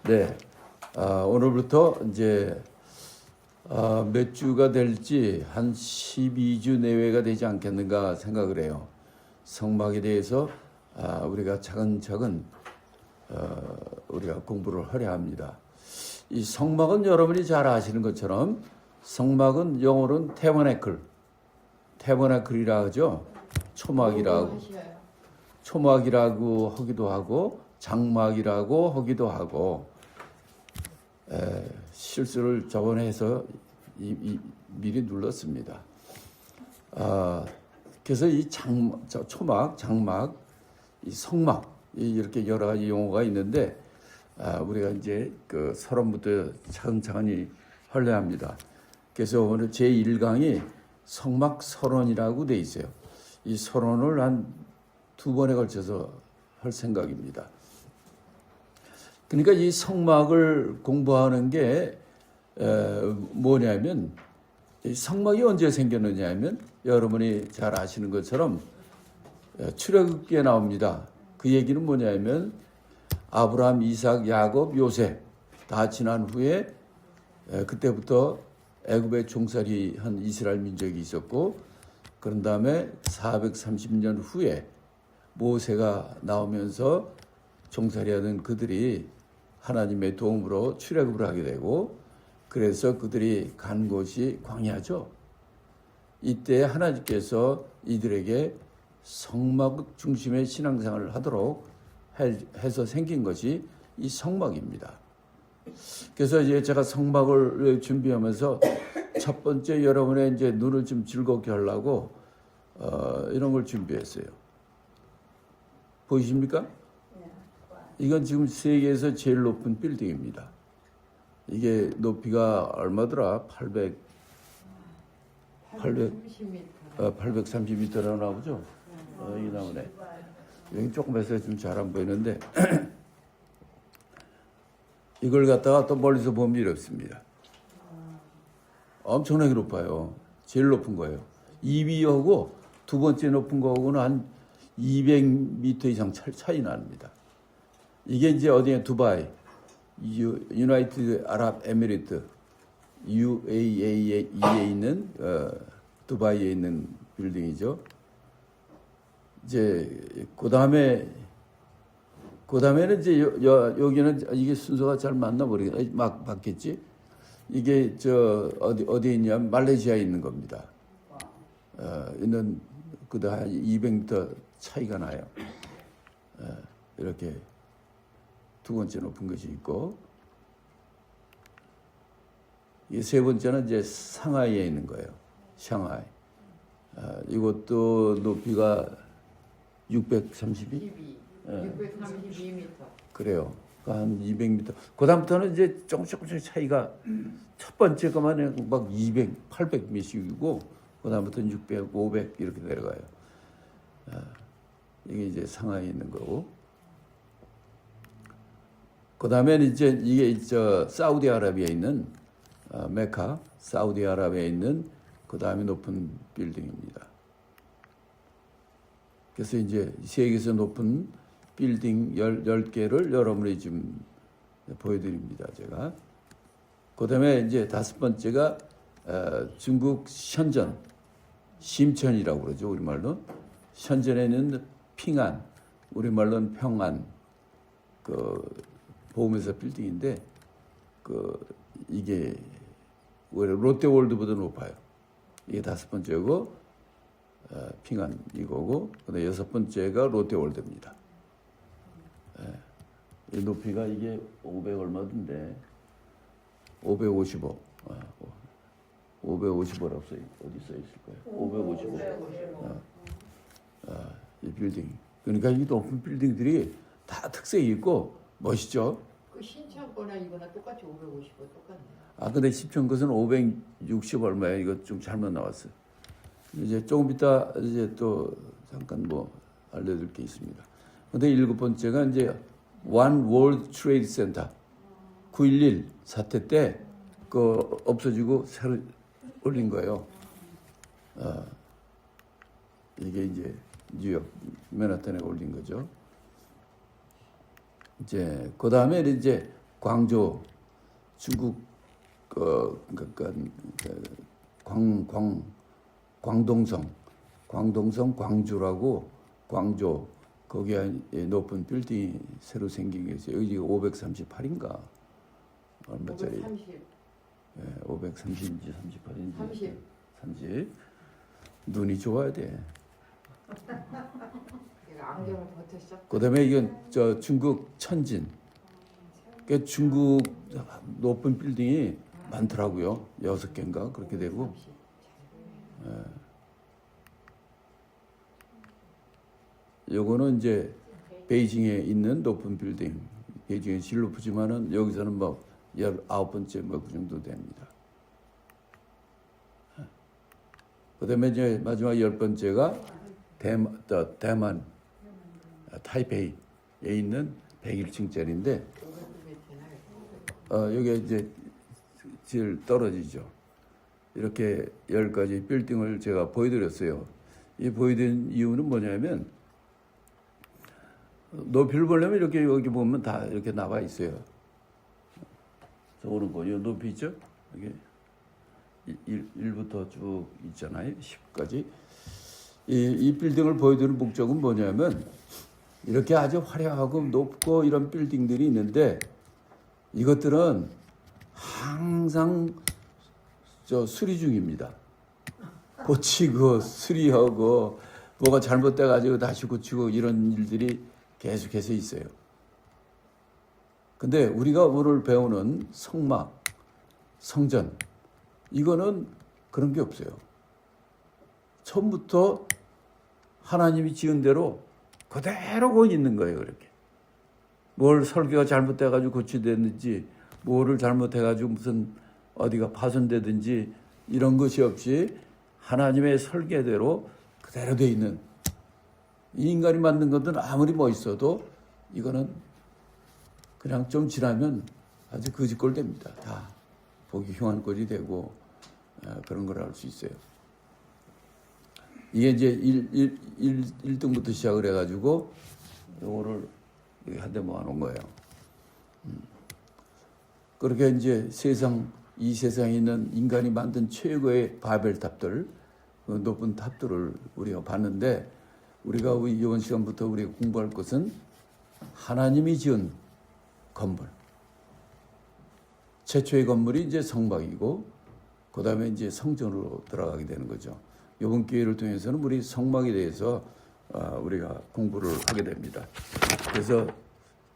네, 오늘부터 이제 몇 주가 될지 한 12주 내외가 되지 않겠는가 생각을 해요. 성막에 대해서 우리가 차근차근 우리가 공부를 하려 합니다. 이 성막은 여러분이 잘 아시는 것처럼 성막은 영어로는 태버나클이라 하죠. 초막이라고 하기도 하고 장막이라고 하기도 하고 실수를 저번에 해서 미리 눌렀습니다. 그래서 이 초막, 장막, 이 성막 이렇게 여러 가지 용어가 있는데 우리가 이제 그 서론부터 차근차근히 하려 합니다. 그래서 오늘 제 1강이 성막 서론이라고 돼 있어요. 이 서론을 한 2번에 걸쳐서 할 생각입니다. 그러니까 이 성막을 공부하는 게 뭐냐면 이 성막이 언제 생겼느냐 하면 여러분이 잘 아시는 것처럼 출애굽기에 나옵니다. 그 얘기는 뭐냐면 아브라함, 이삭, 야곱, 요셉 다 지난 후에 그때부터 애굽에 종살이 한 이스라엘 민족이 있었고 그런 다음에 430년 후에 모세가 나오면서 종살이하던 그들이 하나님의 도움으로 출애굽을 하게 되고 그래서 그들이 간 곳이 광야죠. 이때 하나님께서 이들에게 성막 중심의 신앙생활을 하도록 해서 생긴 것이 이 성막입니다. 그래서 이제 제가 성막을 준비하면서 첫 번째 여러분의 이제 눈을 좀 즐겁게 하려고 이런 걸 준비했어요. 보이십니까? 이건 지금 세계에서 제일 높은 빌딩입니다. 이게 높이가 얼마더라? 830m라고 나오죠? 여기 나오네. 여기 조금 해서 좀 잘 안 보이는데 이걸 갖다가 또 멀리서 보면 이렇습니다. 엄청나게 높아요. 제일 높은 거예요. 2위하고 두 번째 높은 거하고는 한 200m 이상 차이 납니다. 이게 이제 어디에 두바이, 유나이티드 아랍 에미리트, UAE에 있는 두바이에 있는 빌딩이죠. 이제 그다음에는 이제 여기는 이게 순서가 잘 맞나 모르겠 막 바뀌었지. 이게 어디에 있냐면 말레이시아에 있는 겁니다. 있는 그다 200m 차이가 나요. 이렇게 두 번째 높은 것이 있고 이 세 번째는 이제 상하이에 있는 거예요. 상하이. 이것도 높이가 632? 632m. 그래요. 한 200m. 그다음부터는 이제 조금씩 차이가 첫 번째 거만 막 200, 800m이고 그다음부터는 600, 500 이렇게 내려가요. 이게 이제 상하이에 있는 거고. 그다음에는 이제 이게 사우디아라비아에 있는 메카, 사우디아라비아에 있는 그다음에 높은 빌딩입니다. 그래서 이제 세계에서 높은 빌딩 10개를 여러분이 지금 보여드립니다. 제가. 그다음에 이제 다섯 번째가 중국 션전, 심천이라고 그러죠. 우리말로. 션전에 있는 핑안, 우리말로는 평안, 보험회사 빌딩인데 이게 롯데월드보다 높아요. 이게 다섯 번째고 핑안 이거고 그다음에 여섯 번째가 롯데월드입니다. 이 높이가 이게 500 얼마던데 555 555라고 어디 써 있을 거예요. 555. 이 빌딩. 그러니까 이 높은 빌딩들이 다 특색이 있고 멋있죠. 그 신청 거나 이거나 똑같이 550원 똑같네. 근데 신청 것은 560 얼마야. 이거 좀 잘못 나왔어요. 이제 조금 이따 이제 또 잠깐 뭐 알려드릴 게 있습니다. 근데 일곱 번째가 이제 One World Trade Center 9.11 사태 때 없어지고 새로 올린 거예요. 이게 이제 뉴욕 맨하탄에 올린 거죠. 이제 그 다음에 이제 광조, 중국 광동성, 광주라고 광조 거기에 높은 빌딩이 새로 생긴 게 있어요. 여기 538인가 얼마짜리? 530. 530인지 38인지 30. 30. 눈이 좋아야 돼. 내가 안경을 버텼어. 그다음에 이건 저 중국 천진. 그 중국 높은 빌딩이 많더라고요. 6개인가 그렇게 되고. 30. 요거는 이제 베이징에 있는 높은 빌딩. 베이징이 제일 높지만은 여기서는 뭐 19번째 뭐 그 정도 됩니다. 그다음에 이제 마지막 10번째가 대만 타이베이에 있는 101층짜리인데 여기 이제 제일 떨어지죠. 이렇게 10가지 빌딩을 제가 보여드렸어요. 이 보여드린 이유는 뭐냐면 높이를 보려면 이렇게 여기 보면 다 이렇게 나와 있어요. 저거는 뭐예요? 높이 있죠? 여기 1부터 쭉 있잖아요. 10까지. 이 빌딩을 보여드리는 목적은 뭐냐면 이렇게 아주 화려하고 높고 이런 빌딩들이 있는데 이것들은 항상 수리 중입니다. 고치고 수리하고 뭐가 잘못돼가지고 다시 고치고 이런 일들이 계속해서 있어요. 근데 우리가 오늘 배우는 성막, 성전 이거는 그런 게 없어요. 처음부터 하나님이 지은 대로 그대로 있는 거예요. 그렇게 뭘 설계가 잘못돼가지고 고치됐는지 뭐를 잘못해가지고 무슨 어디가 파손되든지 이런 것이 없이 하나님의 설계대로 그대로 돼 있는 이 인간이 만든 것은 아무리 멋있어도 이거는 그냥 좀 지나면 아주 거짓골 됩니다. 다 보기 흉한 꼴이 되고 그런 걸 알 수 있어요. 이게 이제 1등부터 시작을 해가지고 요거를 한데 모아놓은 거예요. 그렇게 이제 이 세상에 있는 인간이 만든 최고의 바벨탑들, 그 높은 탑들을 우리가 봤는데 우리가 이번 시간부터 우리가 공부할 것은 하나님이 지은 건물. 최초의 건물이 이제 성막이고 그 다음에 이제 성전으로 들어가게 되는 거죠. 이번 기회를 통해서는 우리 성막에 대해서 우리가 공부를 하게 됩니다. 그래서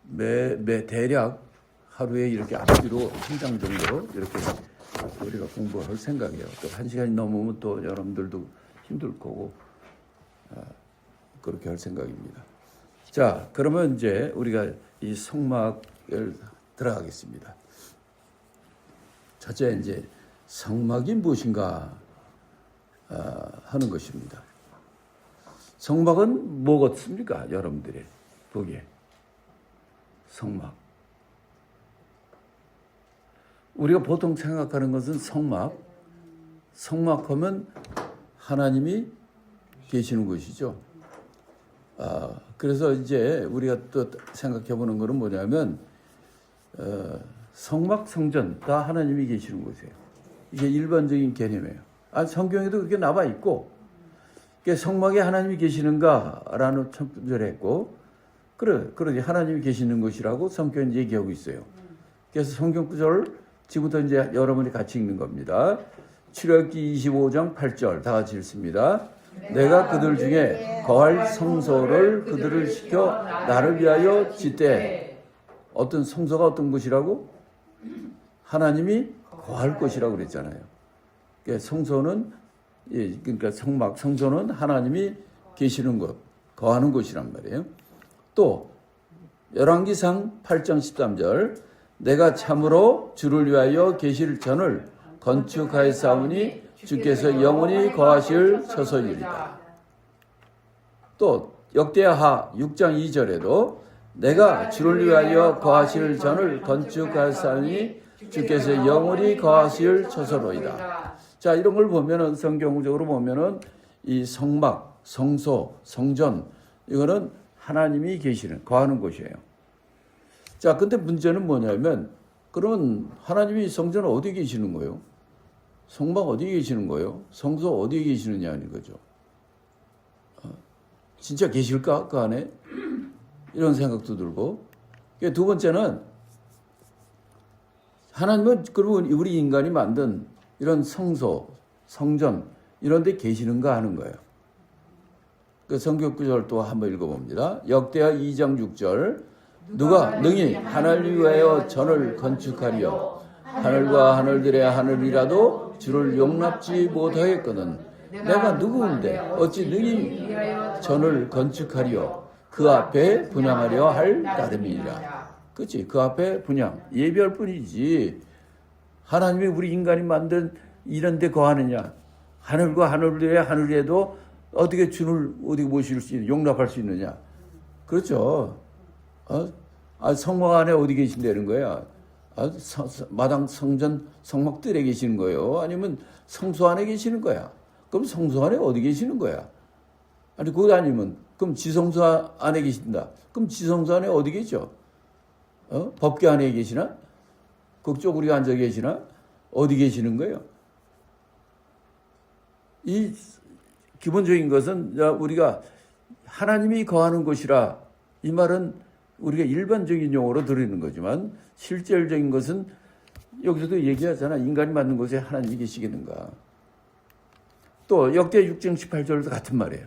매 대략 하루에 이렇게 앞뒤로 한 장 정도 이렇게 우리가 공부할 생각이에요. 또 1시간이 넘으면 또 여러분들도 힘들 거고 그렇게 할 생각입니다. 자, 그러면 이제 우리가 이 성막을 들어가겠습니다. 첫째 이제 성막이 무엇인가 하는 것입니다. 성막은 뭐 같습니까? 여러분들이 보기에 성막. 우리가 보통 생각하는 것은 성막하면 하나님이 계시는 곳이죠. 그래서 이제 우리가 또 생각해 보는 것은 뭐냐면 성막, 성전 다 하나님이 계시는 곳이에요. 이게 일반적인 개념이에요. 성경에도 그렇게 나와 있고, 성막에 하나님이 계시는가라는 첨부를 했고, 그러지 하나님이 계시는 곳이라고 성경은 얘기하고 있어요. 그래서 성경 구절을 지금부터 이제 여러분이 같이 읽는 겁니다. 출애굽기 25장 8절 다 같이 읽습니다. 내가 그들 중에 거할 성소를 그들을 시켜 나를 위하여 짓되. 어떤 성소가 어떤 곳이라고? 하나님이 거할 것이라고 그랬잖아요. 그러니까 성소는 그러니까 성소는 하나님이 계시는 곳, 거하는 곳이란 말이에요. 또 열왕기상 8장 13절 내가 참으로 주를 위하여 계실 전을 건축하였사오니 주께서 영원히 거하실 처소이리다. 또 역대하 6장 2절에도 내가 주를 위하여 거하실 전을 건축하였사오니 주께서 영원히 거하실 처소로이다. 자, 이런 걸 보면은 성경적으로 보면은 이 성막, 성소, 성전 이거는 하나님이 계시는 거하는 곳이에요. 자, 근데 문제는 뭐냐면 그러면 하나님이 성전은 어디 계시는 거예요? 성막 어디 계시는 거예요? 성소 어디 계시느냐는 거죠. 진짜 계실까? 그 안에? 이런 생각도 들고. 두 번째는 하나님은 그러면 우리 인간이 만든 이런 성소, 성전 이런 데 계시는가 하는 거예요. 그 성경 구절 또 한번 읽어봅니다. 역대하 2장 6절 누가 능히 하늘을 위하여 전을 건축하리요 하늘과 하늘들의 하늘이라도 주를 용납지 못하겠거든 내가 누구인데 어찌 능히 전을 건축하리요 그 앞에 분향하려 할 따름이니라. 그렇지? 그 앞에 분향 예배할 뿐이지 하나님이 우리 인간이 만든 이런 데 거하느냐. 하늘과 하늘들의 하늘에도 어떻게 주를 어디 모실 수 있는 용납할 수 있느냐. 그렇죠. 성막 안에 어디 계신다는 거야? 마당 성전 성막들에 계시는 거예요? 아니면 성소 안에 계시는 거야? 그럼 성소 안에 어디 계시는 거야? 아니 그거 아니면 그럼 지성소 안에 계신다. 그럼 지성소 안에 어디 계죠? 법궤 안에 계시나? 그쪽 우리가 앉아 계시나? 어디 계시는 거예요? 이 기본적인 것은 우리가 하나님이 거하는 곳이라 이 말은 우리가 일반적인 용어로 들리는 거지만 실질적인 것은 여기서도 얘기하잖아. 인간이 만든 곳에 하나님이 계시겠는가. 또 역대 6장 18절도 같은 말이에요.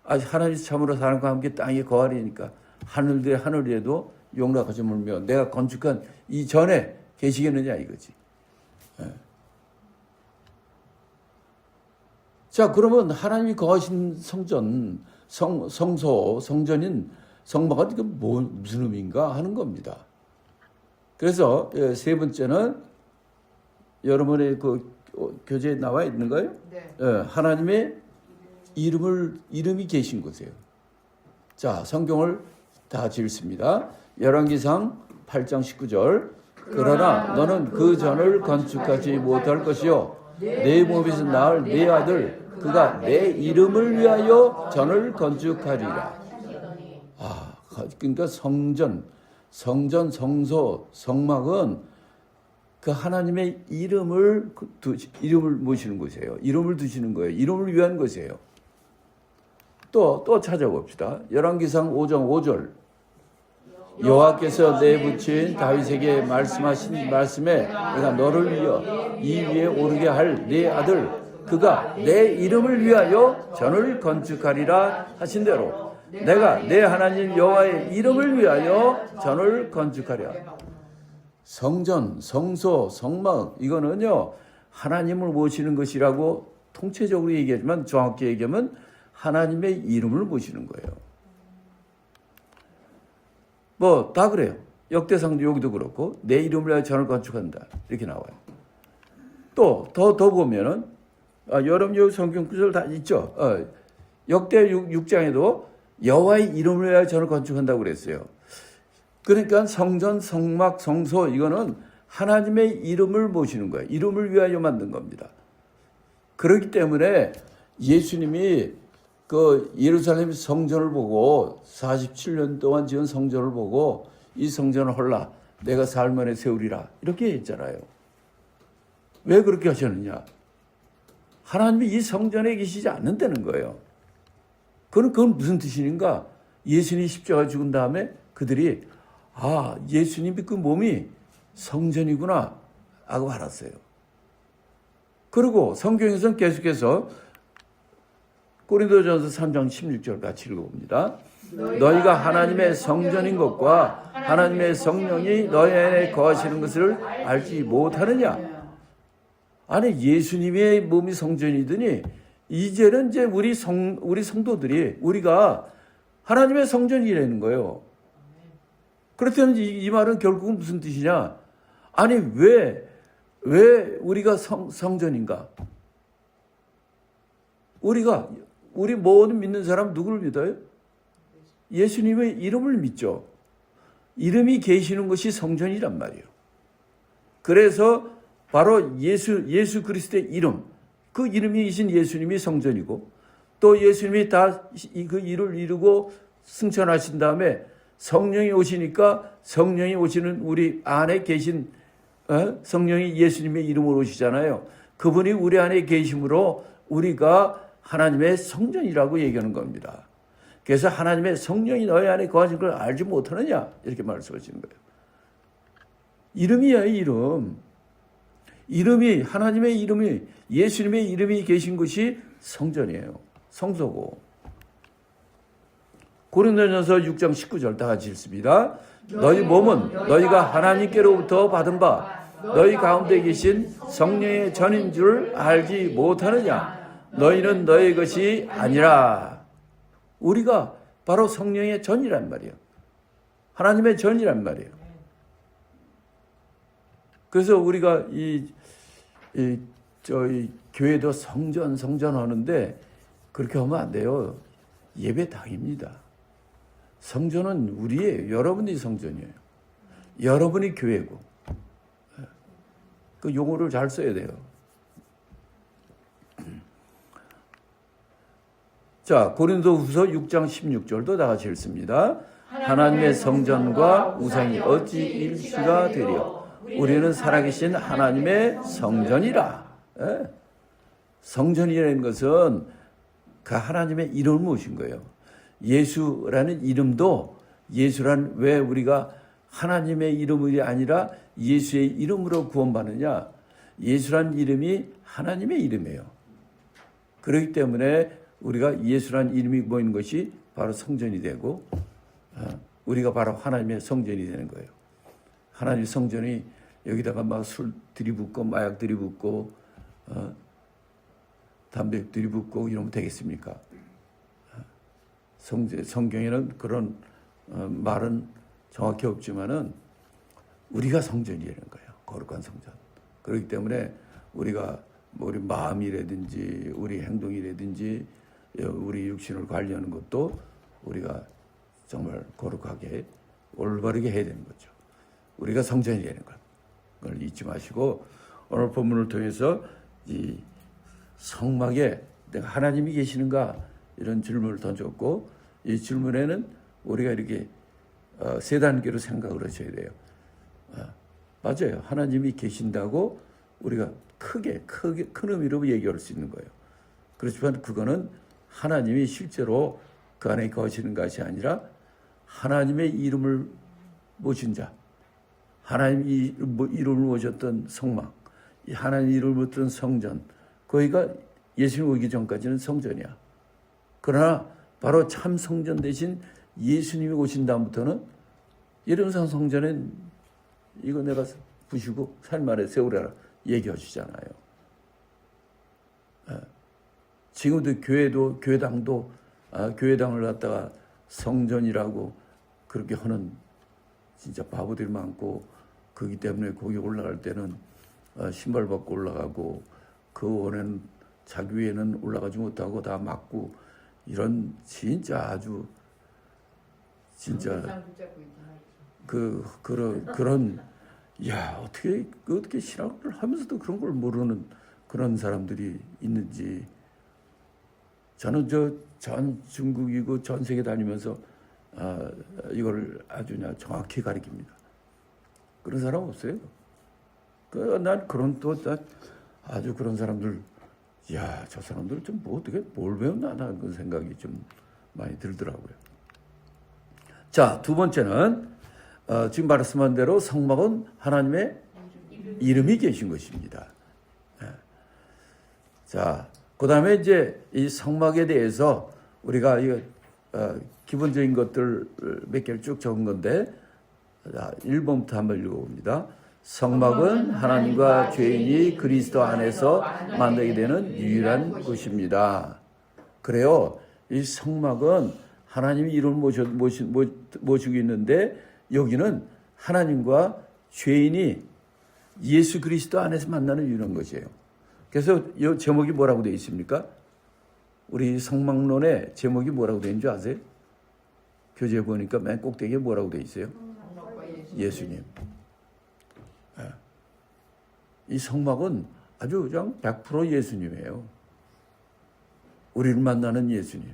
하나님이 참으로 사람과 함께 땅에 거하리니까 하늘들의 하늘에도 용납하지 말며 내가 건축한 이 전에 계시겠느냐 이거지. 자, 그러면 하나님이 거하신 성전, 성소, 성전인 성막은 이게 무슨 의미인가 하는 겁니다. 그래서 세 번째는 여러분의 그 교재에 나와 있는가요? 네. 하나님의 이름이 계신 곳이에요. 자, 성경을 다 같이 읽습니다. 열왕기상 8장 19절. 그러나 너는 그 전을 건축하지 못할 것이요 내 몸에서 낳을 내 아들 그가 내 이름을 위하여 전을 건축하리라. 그러니까 성전, 성소, 성막은 그 하나님의 이름을 모시는 곳이에요. 이름을 두시는 거예요. 이름을 위한 것이에요. 또 찾아봅시다. 열왕기상 5장 5절. 여호와께서 내붙인 다윗에게 말씀하신 말씀에 내가 너를 위하여 이 위에 오르게 할 내 아들 그가 내 이름을 위하여 전을 건축하리라 하신 대로 내가 내 하나님 여호와의 이름을 위하여 전을 건축하리라. 성전, 성소, 성막 이거는요 하나님을 모시는 것이라고 통체적으로 얘기하지만 정확히 얘기하면 하나님의 이름을 모시는 거예요. 뭐 다 그래요. 역대상도 여기도 그렇고 내 이름을 위하여 전을 건축한다 이렇게 나와요. 또 더 보면은 여러분 성경 구절 다 있죠. 역대 6장에도 여호와의 이름을 위하여 전을 건축한다고 그랬어요. 그러니까 성전, 성막, 성소 이거는 하나님의 이름을 모시는 거예요. 이름을 위하여 만든 겁니다. 그렇기 때문에 예수님이 그 예루살렘 성전을 보고 47년 동안 지은 성전을 보고 이 성전을 헐라 내가 살만에 세우리라 이렇게 했잖아요. 왜 그렇게 하셨느냐? 하나님이 이 성전에 계시지 않는다는 거예요. 그건 무슨 뜻인가? 예수님이 십자가 죽은 다음에 그들이 예수님이 그 몸이 성전이구나 하고 알았어요. 그리고 성경에서는 계속해서 고린도전서 3장 16절 같이 읽어봅니다. 너희가 하나님의 성전인 것과 하나님의 성령이 너희 안에 거하시는 것을 알지 못하느냐? 아니 예수님의 몸이 성전이더니 이제는 이제 우리 성도들이 우리가 하나님의 성전이라는 거예요. 그렇다면 이 말은 결국은 무슨 뜻이냐? 아니 왜 우리가 성전인가? 우리 모든 믿는 사람 누구를 믿어요? 예수님의 이름을 믿죠. 이름이 계시는 것이 성전이란 말이에요. 그래서 바로 예수 그리스도의 이름, 그 이름이신 예수님이 성전이고 또 예수님이 다 그 일을 이루고 승천하신 다음에 성령이 오시니까 성령이 오시는 우리 안에 계신 성령이 예수님의 이름으로 오시잖아요. 그분이 우리 안에 계심으로 우리가 하나님의 성전이라고 얘기하는 겁니다. 그래서 하나님의 성령이 너희 안에 거하신 걸 알지 못하느냐 이렇게 말씀하시는 거예요. 이름이야, 이름. 이름이, 하나님의 이름이, 예수님의 이름이 계신 것이 성전이에요. 성소고. 고린도전서 6장 19절 다 같이 읽습니다. 너희 몸은 너희가 하나님께로부터 받은 바 너희 가운데 계신 성령의 전인 줄 알지 못하느냐. 너희는 너희 것이 아니라. 우리가 바로 성령의 전이란 말이에요. 하나님의 전이란 말이에요. 그래서 우리가 저희 교회도 성전 하는데 그렇게 하면 안 돼요. 예배당입니다. 성전은 우리의, 여러분이 성전이에요. 여러분이 교회고. 그 용어를 잘 써야 돼요. 자, 고린도후서 6장 16절도 다 같이 읽습니다. 하나님의 성전과 우상이 어찌 일치가 되리요. 우리는 살아계신 하나님의 성전이라. 성전이라는 것은 그 하나님의 이름을 모신 거예요. 예수라는 이름도, 예수란 왜 우리가 하나님의 이름이 아니라 예수의 이름으로 구원받느냐. 예수란 이름이 하나님의 이름이에요. 그렇기 때문에 우리가 예수란 이름이 모이는 것이 바로 성전이 되고, 우리가 바로 하나님의 성전이 되는 거예요. 하나님의 성전이 여기다가 막 술 들이붓고 마약 들이붓고 담배 들이붓고 이러면 되겠습니까? 성경에는 그런 말은 정확히 없지만은 우리가 성전이라는 거예요. 거룩한 성전. 그렇기 때문에 우리가 우리 마음이라든지 우리 행동이라든지 우리 육신을 관리하는 것도 우리가 정말 거룩하게 올바르게 해야 되는 거죠. 우리가 성전이라는 것. 그걸 잊지 마시고 오늘 본문을 통해서 이 성막에 내가 하나님이 계시는가 이런 질문을 던졌고 이 질문에는 우리가 이렇게 세 단계로 생각을 하셔야 돼요. 맞아요. 하나님이 계신다고 우리가 큰 의미로 얘기할 수 있는 거예요. 그렇지만 그거는 하나님이 실제로 그 안에 거하시는 것이 아니라 하나님의 이름을 모신 자, 하나님의 이름을 모셨던 성막, 하나님의 이름을 모셨던 성전, 거기가 예수님 오기 전까지는 성전이야. 그러나 바로 참 성전 대신 예수님이 오신 다음부터는 예루살렘 성전은 이거 내가 부시고 삶 안에 세우라 얘기하시잖아요. 지금도 교회당도 교회당을 갖다가 성전이라고 그렇게 하는 진짜 바보들이 많고, 그렇기 때문에 거기 올라갈 때는 신발 벗고 올라가고 그 원에는 자기 위에는 올라가지 못하고 다 막고 이런 진짜 아주 진짜 그런 야 어떻게 신학을 하면서도 그런 걸 모르는 그런 사람들이 있는지. 저는 전 중국이고 전 세계 다니면서 이걸 아주 그냥 정확히 가리킵니다. 그런 사람 없어요. 난 아주 그런 사람들, 야, 저 사람들 좀 어떻게 뭘 배웠나 하는 그런 생각이 좀 많이 들더라고요. 자, 두 번째는 지금 말씀한 대로 성막은 하나님의 이름이 계신 것입니다. 자, 그 다음에 이제 이 성막에 대해서 우리가 기본적인 것들 몇 개를 쭉 적은 건데, 1번부터 한번 읽어봅니다. 성막은 하나님과 죄인이 그리스도 안에서 만나게 되는 유일한 곳입니다. 그래요. 이 성막은 하나님이 이름을 모시고 있는데, 여기는 하나님과 죄인이 예수 그리스도 안에서 만나는 유일한 것이에요. 그래서 이 제목이 뭐라고 되어 있습니까? 우리 성막론의 제목이 뭐라고 되어 있는 줄 아세요? 교재 보니까 맨 꼭대기에 뭐라고 되어 있어요? 예수님. 이 성막은 아주 그냥 100% 예수님이에요. 우리를 만나는 예수님,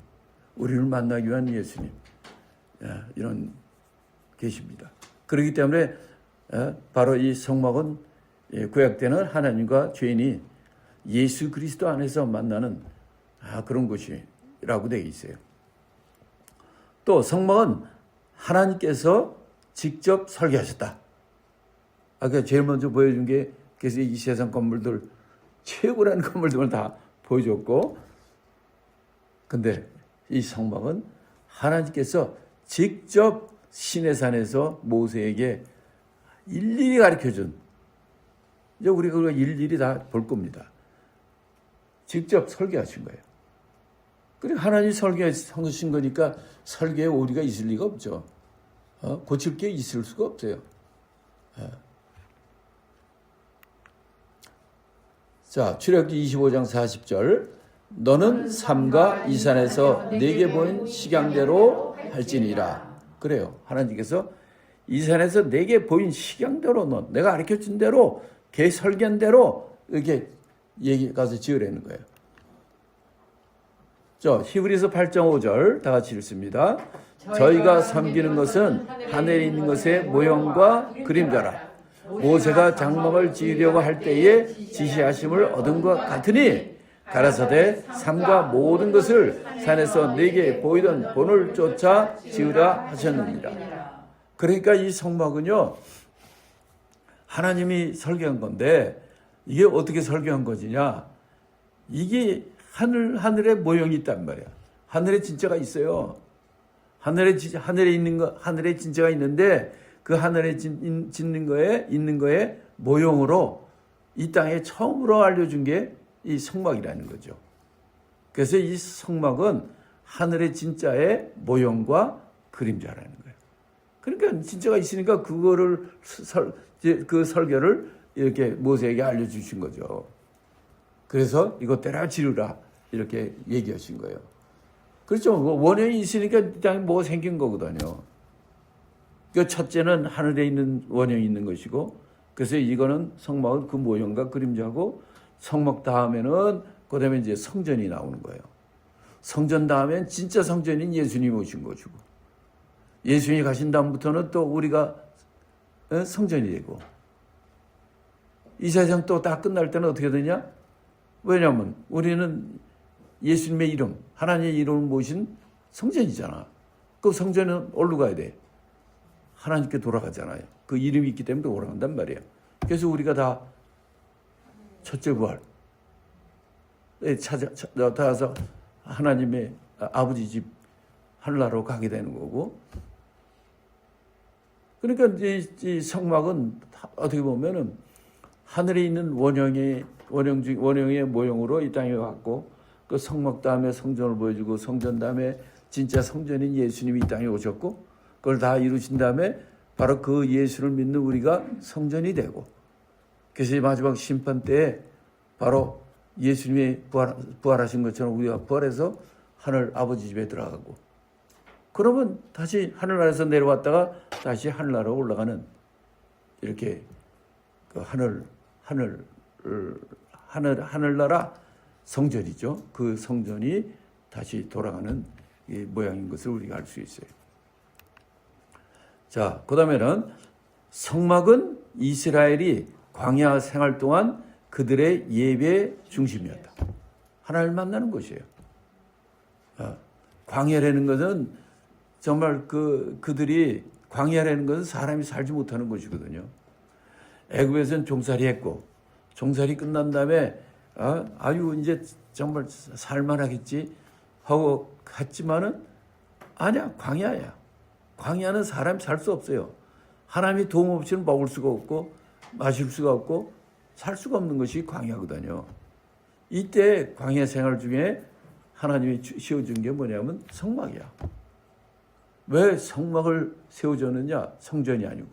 우리를 만나기 위한 예수님. 이런 계십니다. 그렇기 때문에 바로 이 성막은 구약 때는 하나님과 죄인이 예수 그리스도 안에서 만나는 그런 곳이라고 되어 있어요. 또 성막은 하나님께서 직접 설계하셨다. 아까 제일 먼저 보여준 게 그래서 이 세상 건물들 최고라는 건물들을 다 보여줬고, 근데 이 성막은 하나님께서 직접 시내산에서 모세에게 일일이 가르쳐준, 이제 우리가 그걸 일일이 다 볼 겁니다. 직접 설계하신 거예요. 그리고 하나님이 설계하신 거니까 설계에 오류가 있을 리가 없죠. 고칠 게 있을 수가 없어요. 자, 출애굽기 25장 40절. 너는 삼가 이 산에서 내게 보인 식양대로 할지니라. 그래요. 하나님께서 이 산에서 내게 보인 식양대로, 너 내가 가르쳐준 대로, 걔 설계한 대로 이렇게 얘기 가서 지으라는 거예요. 자, 히브리서 8장 5절 다 같이 읽습니다. 저희가 섬기는 것은 하늘에 있는 것의 모형과 그림자라. 모세가 장막을 지으려고 할 때에 지시하심을 얻은 것 같으니 가라사대 삼가 모든 것을 산에서 내게 보이던 본을 쫓아 지으라 하셨느니라. 그러니까 이 성막은요, 하나님이 설계한 건데, 이게 어떻게 설계한 것이냐? 이게 하늘의 모형이 있단 말이야. 하늘에 진짜가 있어요. 하늘에 있는 거, 하늘에 진짜가 있는데, 그 하늘에 있는 거에 모형으로 이 땅에 처음으로 알려준 게 이 성막이라는 거죠. 그래서 이 성막은 하늘의 진짜의 모형과 그림자라는 거예요. 그러니까 진짜가 있으니까 그거를 그 설계를 이렇게 모세에게 알려주신 거죠. 그래서 이것대로 지르라 이렇게 얘기하신 거예요. 그렇죠. 원형이 있으니까 이 땅에 뭐가 생긴 거거든요. 그 첫째는 하늘에 있는 원형이 있는 것이고, 그래서 이거는 성막은 그 모형과 그림자고, 성막 다음에는 그다음에 이제 성전이 나오는 거예요. 성전 다음엔 진짜 성전인 예수님이 오신 것이고, 예수님이 가신 다음부터는 또 우리가 성전이 되고, 이 세상 또 다 끝날 때는 어떻게 되냐? 왜냐하면 우리는 예수님의 이름, 하나님의 이름을 모신 성전이잖아. 그 성전은 어디로 가야 돼? 하나님께 돌아가잖아요. 그 이름이 있기 때문에 돌아간단 말이에요. 그래서 우리가 다 첫째 부활 찾아서 하나님의 아버지 집 하늘나라로 가게 되는 거고, 그러니까 이 성막은 어떻게 보면은 하늘에 있는 원형의 모형으로 이 땅에 왔고, 그 성막 다음에 성전을 보여주고, 성전 다음에 진짜 성전인 예수님이 이 땅에 오셨고, 그걸 다 이루신 다음에 바로 그 예수를 믿는 우리가 성전이 되고, 그래서 마지막 심판 때에 바로 예수님이 부활하신 것처럼 우리가 부활해서 하늘 아버지 집에 들어가고, 그러면 다시 하늘나라에서 내려왔다가 다시 하늘나라로 올라가는, 이렇게 그 하늘나라 성전이죠. 그 성전이 다시 돌아가는 이 모양인 것을 우리가 알 수 있어요. 자, 그 다음에는 성막은 이스라엘이 광야 생활 동안 그들의 예배 중심이었다. 하나님을 만나는 곳이에요. 광야라는 것은 정말 그들이 광야라는 것은 사람이 살지 못하는 곳이거든요. 애굽에서는 종살이 했고, 종살이 끝난 다음에 아유 이제 정말 살만하겠지 하고 갔지만은 아니야, 광야야. 광야는 사람이 살 수 없어요. 하나님이 도움 없이는 먹을 수가 없고 마실 수가 없고 살 수가 없는 것이 광야거든요. 이때 광야 생활 중에 하나님이 씌워준 게 뭐냐면 성막이야. 왜 성막을 세워줬느냐? 성전이 아니고.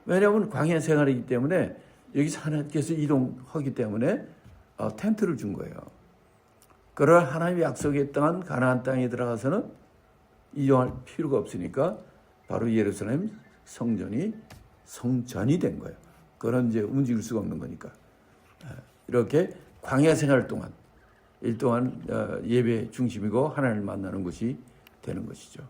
왜냐하면 광야 생활이기 때문에 여기서 하나님께서 이동하기 때문에 텐트를 준 거예요. 그러나 하나님이 약속했던 가나안 땅에 들어가서는 이동할 필요가 없으니까 바로 예루살렘 성전이 된 거예요. 그건 이제 움직일 수가 없는 거니까. 이렇게 광야 생활 동안 일동안 예배 중심이고 하나님을 만나는 곳이 되는 것이죠.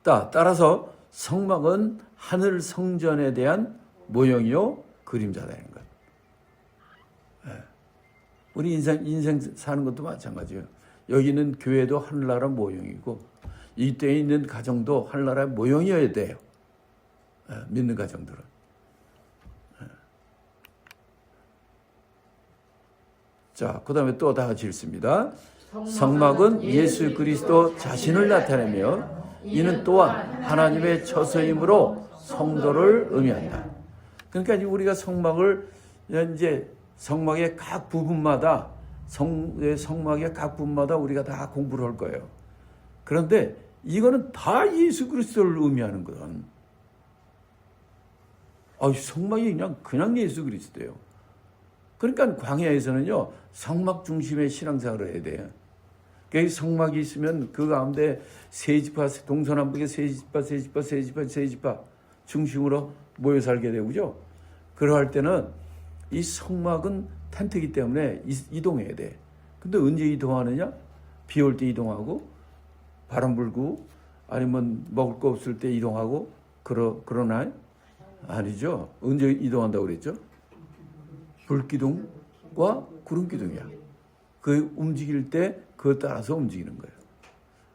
따라서 성막은 하늘 성전에 대한 모형이요 그림자라는 것. 우리 인생 사는 것도 마찬가지예요. 여기는 교회도 하늘나라 모형이고 이 때에 있는 가정도 하늘나라 모형이어야 돼요. 믿는 가정들은. 자, 그 다음에 또 다 같이 읽습니다. 성막은 예수 그리스도 자신을 나타내며 이는 또한 하나님의 처소이므로 성도를 의미한다. 그러니까 우리가 성막을 이제 성막의 각 부분마다 성막의 각 부분마다 우리가 다 공부를 할 거예요. 그런데 이거는 다 예수 그리스도를 의미하는 거든. 성막이 그냥 예수 그리스도예요. 그러니까 광야에서는요 성막 중심의 신앙생활을 해야 돼요. 그러니까 성막이 있으면 그 가운데 세 지파 동서남북의 세 지파 중심으로 모여 살게 되고죠. 그러할 때는 이 성막은 텐트이기 때문에 이동해야 돼. 근데 언제 이동하느냐? 비 올 때 이동하고 바람 불고 아니면 먹을 거 없을 때 이동하고 그러나요? 아니죠. 언제 이동한다고 그랬죠? 불기둥과 구름기둥이야. 그 움직일 때 그에 따라서 움직이는 거예요.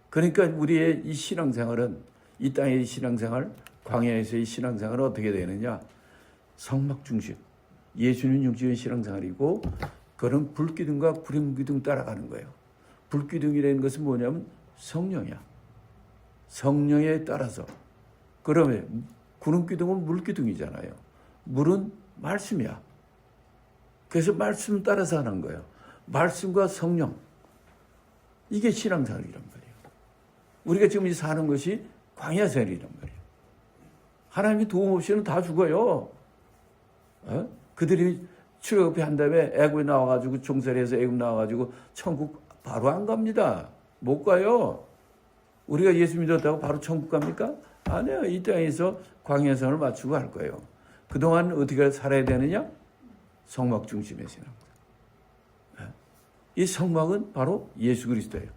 그러니까 우리의 이 신앙생활은 이 땅의 신앙생활, 광야에서의 신앙생활은 어떻게 되느냐? 성막 중심, 예수님 중심의 신앙생활이고 그런 불기둥과 구름기둥 따라가는 거예요. 불기둥이라는 것은 뭐냐면 성령이야. 성령에 따라서. 그러면 구름기둥은 물기둥이잖아요. 물은 말씀이야. 그래서 말씀 따라서 하는 거예요. 말씀과 성령. 이게 신앙생활이란 말이에요. 우리가 지금 사는 것이 광야생활이란 말이에요. 하나님이 도움 없이는 다 죽어요. 그들이 출애굽한 다음에 애굽에 나와가지고 종살이해서 애굽 나와가지고 천국 바로 안 갑니다. 못 가요. 우리가 예수 믿었다고 바로 천국 갑니까? 아니에요. 이 땅에서 광야생활을 맞추고 갈 거예요. 그동안 어떻게 살아야 되느냐? 성막 중심의 신앙. 이 성막은 바로 예수 그리스도예요.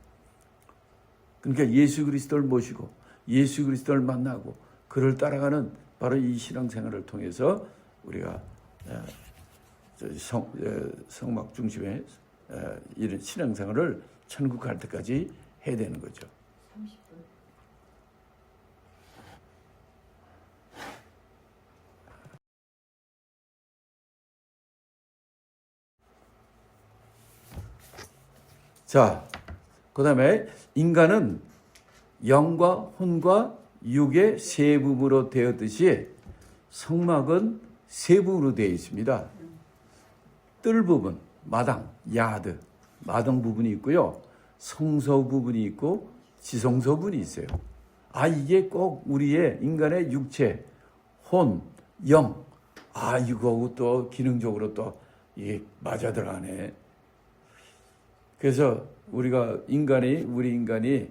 그러니까 예수 그리스도를 모시고 예수 그리스도를 만나고 그를 따라가는 바로 이 신앙생활을 통해서 우리가 성막 중심의 이런 신앙생활을 천국 갈 때까지 해야 되는 거죠. 30분. 자, 그 다음에 인간은 영과 혼과 육의 세 부분으로 되었듯이 성막은 세 부분으로 되어 있습니다. 뜰 부분, 마당, 야드, 마당 부분이 있고요. 성소 부분이 있고 지성소 부분이 있어요. 이게 꼭 우리의 인간의 육체, 혼, 영. 이거하고 또 기능적으로 또 이게 맞아 들어가네. 그래서 우리 인간이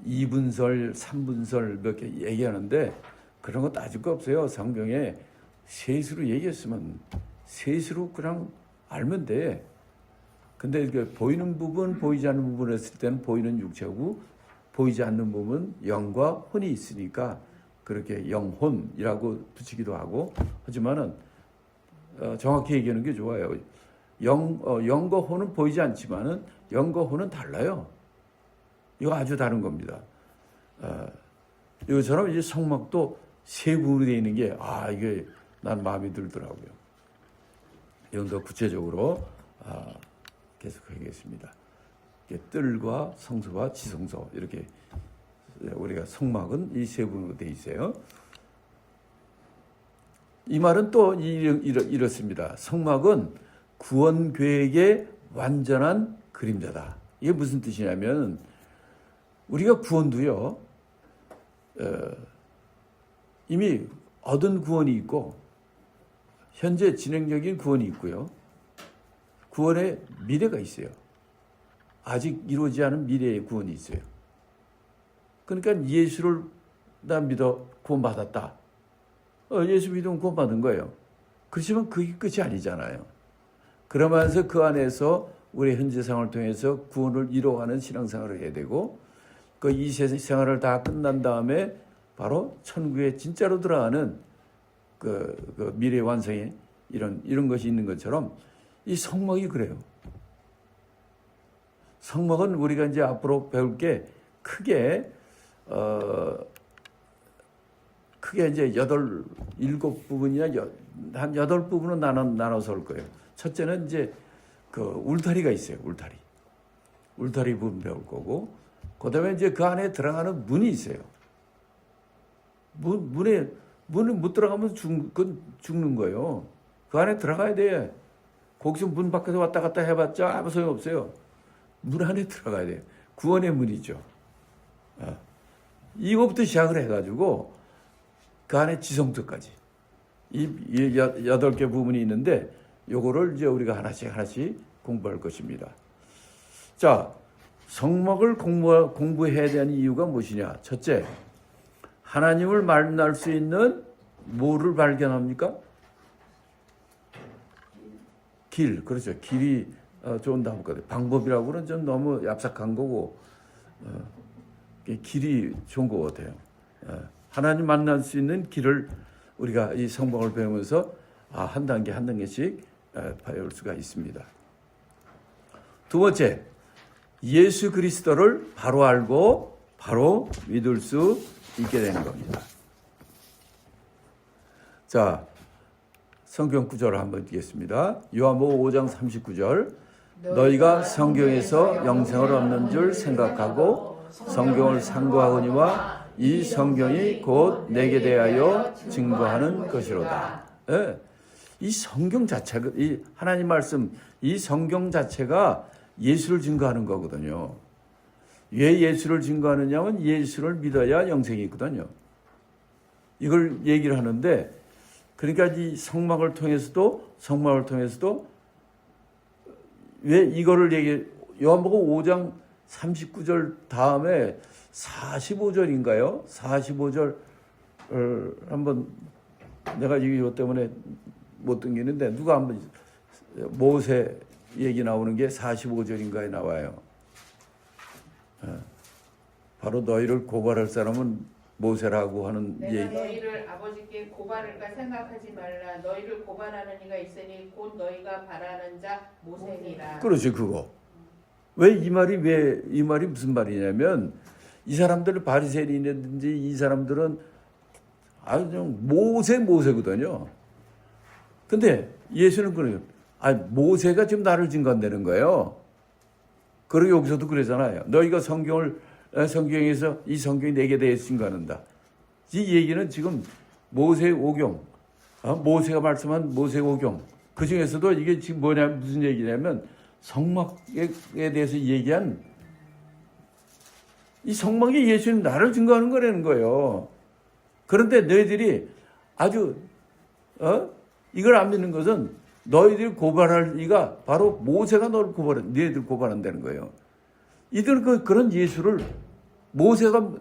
2분설, 3분설 몇 개 얘기하는데 그런 거 따질 거 없어요. 성경에 셋으로 얘기했으면 셋으로 그냥 알면 돼. 근데 보이는 부분, 보이지 않는 부분을 했을 때는 보이는 육체고 보이지 않는 부분, 영과 혼이 있으니까 그렇게 영혼이라고 붙이기도 하고 하지만은 정확히 얘기하는 게 좋아요. 영과 혼은 보이지 않지만은 영과 혼은 달라요. 이거 아주 다른 겁니다. 이것처럼 이제 성막도 세 부분으로 되어 있는 게 이게 난 마음에 들더라고요. 이건 더 구체적으로 계속하겠습니다. 뜰과 성소와 지성소 이렇게 우리가 성막은 이 세 부분으로 되어 있어요. 이 말은 또 이렇습니다. 성막은 구원 계획의 완전한 그림자다. 이게 무슨 뜻이냐면 우리가 구원도요. 이미 얻은 구원이 있고 현재 진행적인 구원이 있고요. 구원의 미래가 있어요. 아직 이루어지지 않은 미래의 구원이 있어요. 그러니까 예수를 나 믿어 구원받았다. 예수 믿으면 구원받은 거예요. 그렇지만 그게 끝이 아니잖아요. 그러면서 그 안에서 우리 현재 상황을 통해서 구원을 이루어가는 신앙생활을 해야 되고 그 이 생활을 다 끝난 다음에 바로 천국에 진짜로 들어가는 그 미래 완성에 이런 것이 있는 것처럼 이 성막이 그래요. 성막은 우리가 이제 앞으로 배울 게 크게 이제 일곱 부분이나 한 8부분으로 나눠서 올 거예요. 첫째는 이제 그 울타리가 있어요. 울타리 부분 배울 거고, 그다음에 이제 그 안에 들어가는 문이 있어요. 문을 못 들어가면 죽는 거예요. 그 안에 들어가야 돼. 거기서 문 밖에서 왔다 갔다 해봤자 아무 소용 없어요. 문 안에 들어가야 돼요. 구원의 문이죠. 이거부터 시작을 해가지고 그 안에 지성소까지 이 8개 부분이 있는데 요거를 이제 우리가 하나씩 공부할 것입니다. 자, 성막을 공부해야 되는 이유가 무엇이냐? 첫째, 하나님을 만날 수 있는 뭐를 발견합니까? 길, 그렇죠. 길이 좋은 단어거든요. 방법이라고는 좀 너무 얍삭한 거고, 길이 좋은 것 같아요. 하나님 만날 수 있는 길을 우리가 이 성경을 배우면서 한 단계 한 단계씩 배울 수가 있습니다. 두 번째, 예수 그리스도를 바로 알고 바로 믿을 수 있게 되는 겁니다. 자, 성경 구절을 한번 읽겠습니다. 요한복음 5장 39절. 너희가 성경에서 영생을 얻는 줄 생각하고 성경을 상고하거니와 이 성경이 곧 내게 대하여 증거하는 것이로다. 네. 이 성경 자체가, 이 하나님 말씀, 이 성경 자체가 예수를 증거하는 거거든요. 왜 예수를 증거하느냐면 예수를 믿어야 영생이 있거든요. 이걸 얘기를 하는데, 그러니까 이 성막을 통해서도 왜 이거를 요한복음 5장 39절 다음에 45절인가요? 45절 한번 내가 이거 때문에 못 등기는데 누가 한번 모세 얘기 나오는 게 45절인가에 나와요. 바로 너희를 고발할 사람은 모세라고 하는 내가 얘기. 너희를 아버지께 고발할까 생각하지 말라. 너희를 고발하는 이가 있으니 곧 너희가 바라는 자 모세니라. 그렇죠, 그거. 이 말이 무슨 말이냐면 이 사람들은 바리새인이든지 이 사람들은 아주 모세거든요. 근데 예수는 그래요. 모세가 지금 나를 증거한다는 거예요. 그리고 여기서도 그러잖아요. 너희가 성경에서 이 성경이 내게 대해서 증거한다. 이 얘기는 지금 모세 오경, 모세가 말씀한 모세 오경. 그 중에서도 이게 지금 무슨 얘기냐면 성막에 대해서 얘기한 이 성막이 예수님 나를 증거하는 거라는 거예요. 그런데 너희들이 아주 이걸 안 믿는 것은 너희들이 고발할 리가 바로 모세가 너희들 고발한다는 거예요. 이들은 그런 모세가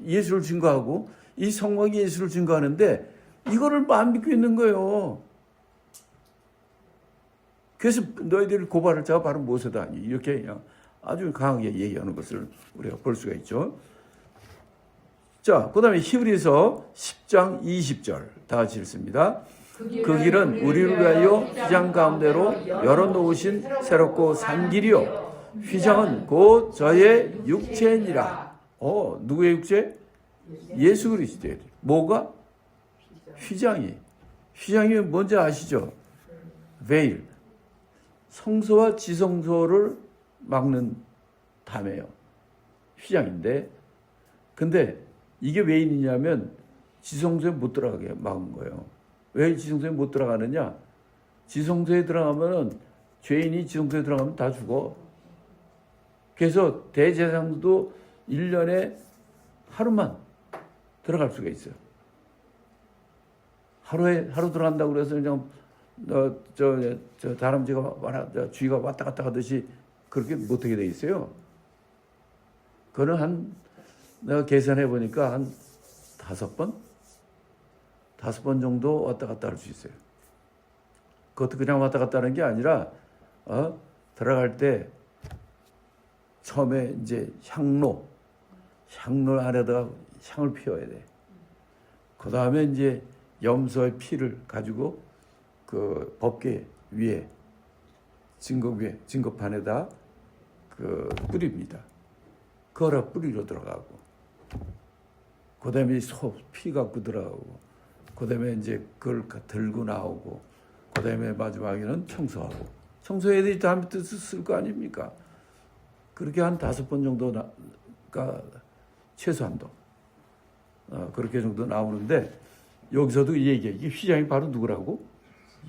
예수를 증거하고 이 성막이 예수를 증거하는데 이거를 안 믿고 있는 거예요. 그래서 너희들을 고발할 자가 바로 모세다. 이렇게 아주 강하게 얘기하는 것을 우리가 볼 수가 있죠. 자, 그 다음에 히브리서 10장 20절 다 같이 읽습니다. 그 길은 우리를 위하여 휘장 가운데로 열어놓으신 새롭고 산 길이요. 휘장은 곧 저의 육체니라. 누구의 육체? 예수 그리스도의. 뭐가? 휘장이 뭔지 아시죠? 베일. 성소와 지성소를 막는 담이에요. 휘장인데, 근데 이게 왜 있느냐면 지성소에 못 들어가게 막은 거예요. 왜 지성소에 못 들어가느냐? 지성소에 들어가면은 죄인이 지성소에 들어가면 다 죽어. 그래서 대제사장도 1년에 하루만 들어갈 수가 있어요. 하루 들어간다고 그래서 그냥 다람쥐가 쥐가 왔다 갔다 하듯이 그렇게 못하게 돼 있어요. 그거는 내가 계산해 보니까 한 5번 정도 왔다 갔다 할 수 있어요. 그것도 그냥 왔다 갔다 하는 게 아니라 들어갈 때 처음에 이제 향로 안에다가 향을 피워야 돼. 그 다음에 이제 염소의 피를 가지고 그 법궤 위에 증거판에다 그 뿌립니다. 그거라 뿌리로 들어가고, 그 다음에 소 피 갖고 들어가고, 그 다음에 이제 그걸 들고 나오고, 그 다음에 마지막에는 청소하고. 청소해야 되지, 다음에 또 쓸 거 아닙니까? 그렇게 한 5번 정도가 최소한도 그렇게 정도 나오는데, 여기서도 얘기해. 이 휘장이 바로 누구라고?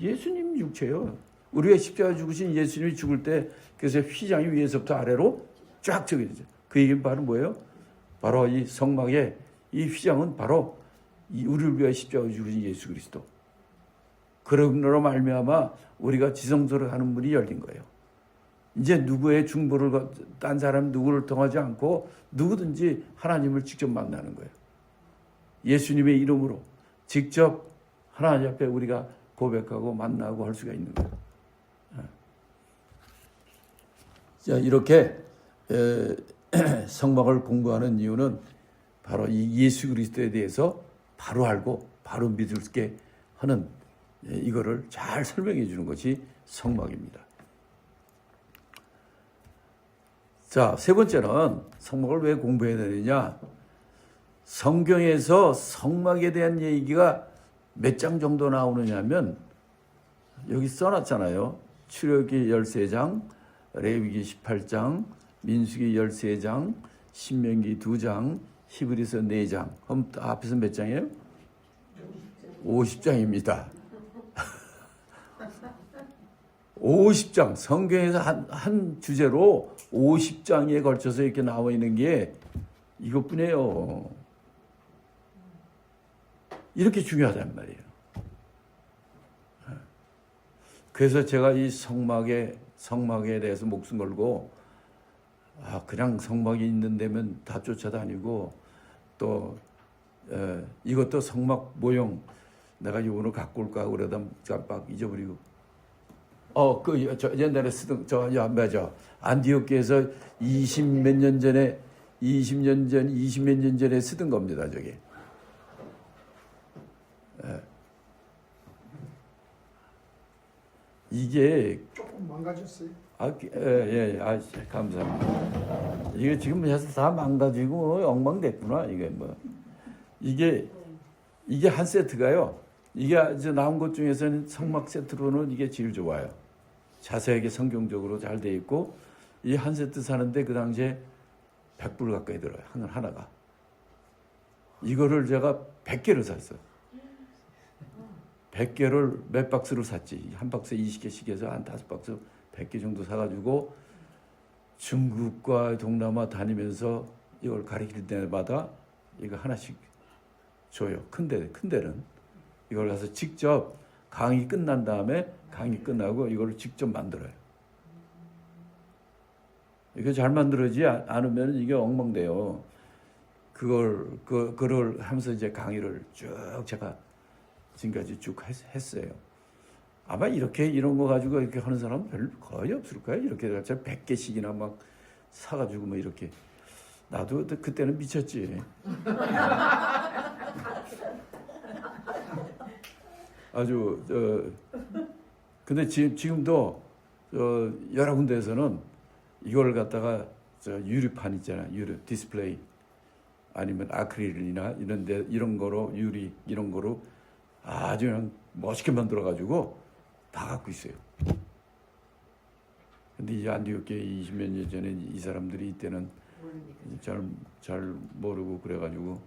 예수님 육체요. 우리가 십자가 죽으신 예수님이 죽을 때, 그래서 휘장이 위에서부터 아래로 쫙 적혀지죠. 그 얘기는 바로 뭐예요? 바로 이 성막의 이 휘장은 바로 이 우리를 위하여 십자가 죽으신 예수 그리스도. 그러므로 말미암아 우리가 지성소를 가는 문이 열린 거예요. 이제 누구의 중보를 딴 사람 누구를 통하지 않고 누구든지 하나님을 직접 만나는 거예요. 예수님의 이름으로 직접 하나님 앞에 우리가 고백하고 만나고 할 수가 있는 거예요. 자, 이렇게 성막을 공부하는 이유는 바로 이 예수 그리스도에 대해서 바로 알고 바로 믿을 수 있게 하는, 이거를 잘 설명해 주는 것이 성막입니다. 자, 세 번째는 성막을 왜 공부해야 되느냐? 성경에서 성막에 대한 얘기가 몇 장 정도 나오느냐면, 여기 써놨잖아요. 출애굽기 13장, 레위기 18장, 민수기 13장, 신명기 2장, 히브리서 4장. 그럼 앞에서 몇 장이에요? 50장입니다. 50장. 성경에서 한 주제로 50장에 걸쳐서 이렇게 나와 있는 게 이것뿐이에요. 이렇게 중요하단 말이에요. 그래서 제가 이 성막에 대해서 목숨 걸고, 그냥 성막이 있는 데면 다 쫓아다니고, 또 이것도 성막 모형 내가 이거를 갖고 올까 그러다 깜빡 잊어버리고, 옛날에 쓰던 안디옥교에서 20몇 년 전에 20몇 년 전에 쓰던 겁니다, 저게. 이게 조금 망가졌어요. 감사합니다. 이게 지금 해서 다 망가지고 엉망됐구나. 이게 한 세트가요. 이게 나온 것 중에서는 성막 세트로는 이게 제일 좋아요. 자세하게 성경적으로 잘 돼 있고, 이 한 세트 사는데 그 당시에 100불 가까이 들어요. 하나가. 이거를 제가 100개를 샀어요. 100개를 몇 박스를 샀지. 한 박스에 20개씩 해서 한 5박스 100개 정도 사가지고 중국과 동남아 다니면서 이걸 가르칠 때마다 이거 하나씩 줘요. 큰 데는. 이걸 가서 직접 강의 끝난 다음에 강의 끝나고 이걸 직접 만들어요. 이게 잘 만들어지지 않으면 이게 엉망돼요. 그걸 하면서 이제 강의를 쭉 제가 지금까지 쭉 했어요. 아마 이런 거 가지고 이렇게 하는 사람은 거의 없을 거예요. 이렇게 100개씩이나 막 사가지고 뭐 이렇게. 나도 그때는 미쳤지. 근데 지금도 여러 군데에서는 이걸 갖다가 유리판 있잖아. 유리 디스플레이 아니면 아크릴이나 이런데 이런 거로 유리 이런 거로 아주 그냥 멋있게 만들어가지고 다 갖고 있어요. 근데 이 안디옥교회 20몇 년 전에 이 사람들이 이때는 잘 모르고 그래가지고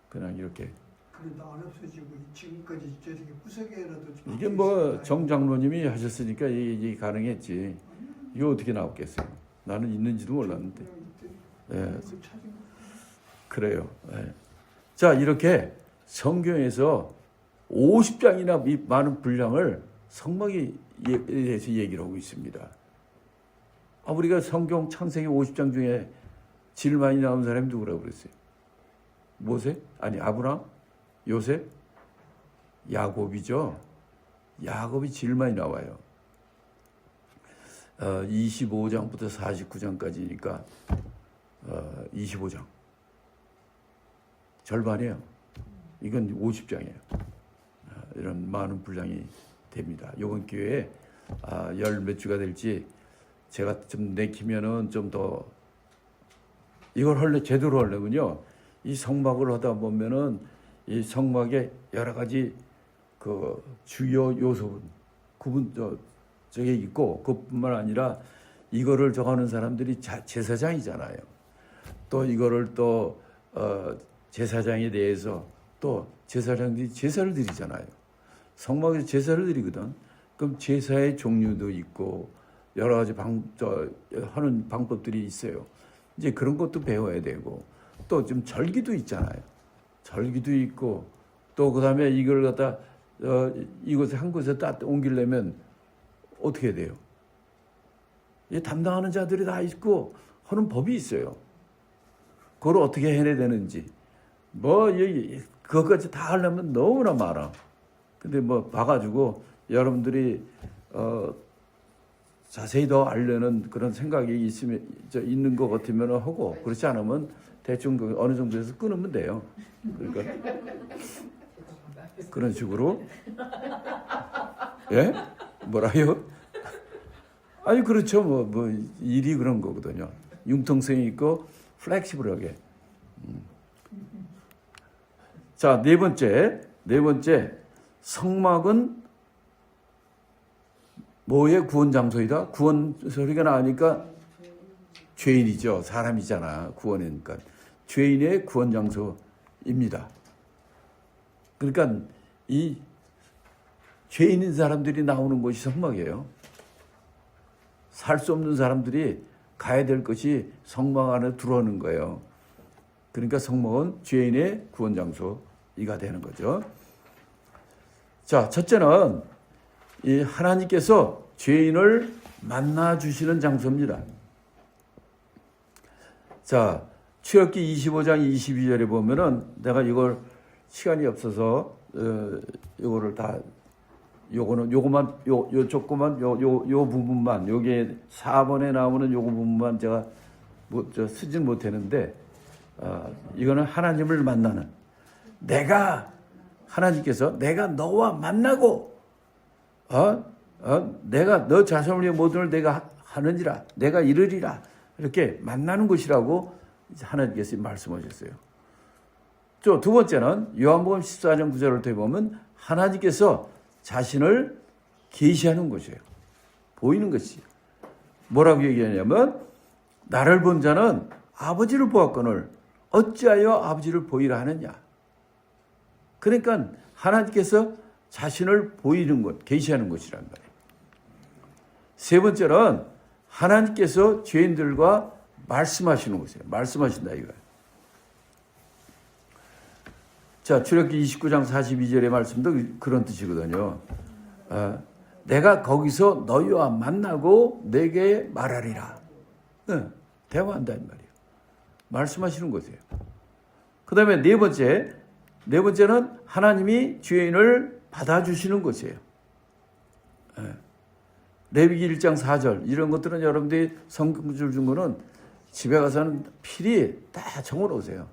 그냥 이렇게. 그래도 안 없어지고 지금까지 저렇게 구석에라도 이게 뭐 정 장로님이 하셨으니까 이게 가능했지. 이거 어떻게 나왔겠어요? 나는 있는지도 몰랐는데. 예. 그래요. 예. 자, 이렇게 성경에서 50장이나 많은 분량을 성막에 대해서 얘기를 하고 있습니다. 우리가 성경 창세기 50장 중에 제일 많이 나온 사람이 누구라고 그랬어요? 모세? 아니, 아브라함? 요셉? 야곱이죠. 야곱이 제일 많이 나와요. 25장부터 49장까지니까 25장. 절반이에요. 이건 50장이에요. 이런 많은 분량이 됩니다. 이번 기회에 열 몇 주가 될지 제가 좀 내키면은 좀 더 이걸 제대로 하려면요. 이 성막을 하다 보면은 이 성막에 여러 가지 그 주요 요소 저게 있고 그뿐만 아니라 이거를 정하는 사람들이 제사장이잖아요. 또 이거를 또 제사장에 대해서 또 제사장들이 제사를 드리잖아요. 성막에서 제사를 드리거든. 그럼 제사의 종류도 있고 여러 가지 하는 방법들이 있어요. 이제 그런 것도 배워야 되고 또 좀 절기도 있잖아요. 절기도 있고 또 그다음에 이걸 갖다 이곳에 한 곳에 딱 옮기려면 어떻게 돼요? 이 담당하는 자들이 다 있고 하는 법이 있어요. 그걸 어떻게 해내야 되는지 그것까지 다 하려면 너무나 많아. 근데 봐가지고 여러분들이 자세히 더 알려는 그런 생각이 있는 것 같으면 하고 그렇지 않으면 대충 어느 정도에서 끊으면 돼요. 그러니까 그런 식으로 예? 뭐라요? 아니 그렇죠. 일이 그런 거거든요. 융통성이 있고 플렉시블하게. 자, 네 번째 성막은 뭐의 구원 장소이다? 구원 소리가 나오니까 죄인이죠. 사람이잖아. 구원이니까. 죄인의 구원 장소입니다. 그러니까 이 죄인인 사람들이 나오는 곳이 성막이에요. 살 수 없는 사람들이 가야 될 것이 성막 안에 들어오는 거예요. 그러니까 성막은 죄인의 구원 장소이가 되는 거죠. 자, 첫째는 이 하나님께서 죄인을 만나 주시는 장소입니다. 자, 출애굽기 25장 22절에 보면은 내가 이걸 시간이 없어서 요거를 다 요거만 요 조그만 요 부분만 요게 4번에 나오는 요거 부분만 제가 쓰진 못했는데 이거는 하나님을 만나는 하나님께서 내가 너와 만나고 내가 너 자손을 위해 모든 걸 내가 하느니라 내가 이르리라 이렇게 만나는 것이라고 하나님께서 말씀하셨어요. 또 두 번째는 요한복음 14장 9절을 보면 하나님께서 자신을 계시하는 것이에요. 보이는 것이에요. 뭐라고 얘기하냐면 나를 본 자는 아버지를 보았거늘 어찌하여 아버지를 보이라 하느냐. 그러니까 하나님께서 자신을 보이는 것, 계시하는 것이란 말이에요. 세 번째는 하나님께서 죄인들과 말씀하시는 것이에요. 말씀하신다 이거예요. 자, 출애굽기 29장 42절의 말씀도 그런 뜻이거든요. 내가 거기서 너희와 만나고 내게 말하리라. 대화한다 이 말이에요. 말씀하시는 것이에요. 그 다음에 네 번째는 하나님이 죄인을 받아주시는 것이에요. 레위기 1장 4절 이런 것들은 여러분들이 성경줄 준 거는 집에 가서는 필히 다 적어놓으세요.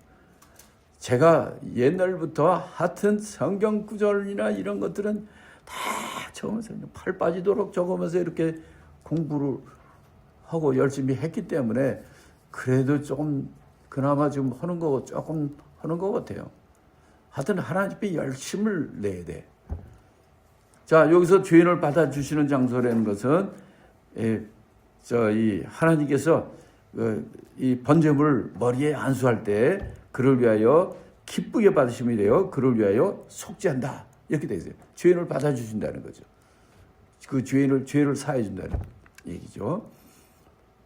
제가 옛날부터 하여튼 성경 구절이나 이런 것들은 다 적으면서 팔 빠지도록 적으면서 이렇게 공부를 하고 열심히 했기 때문에 그래도 조금 그나마 지금 조금 하는 것 같아요. 하여튼 하나님께 열심을 내야 돼. 자, 여기서 죄인을 받아주시는 장소라는 것은 이 하나님께서 이 번제물을 머리에 안수할 때 그를 위하여 기쁘게 받으심이 되어 그를 위하여 속죄한다. 이렇게 되어 있어요. 죄인을 받아주신다는 거죠. 그 죄를 사해 준다는 얘기죠.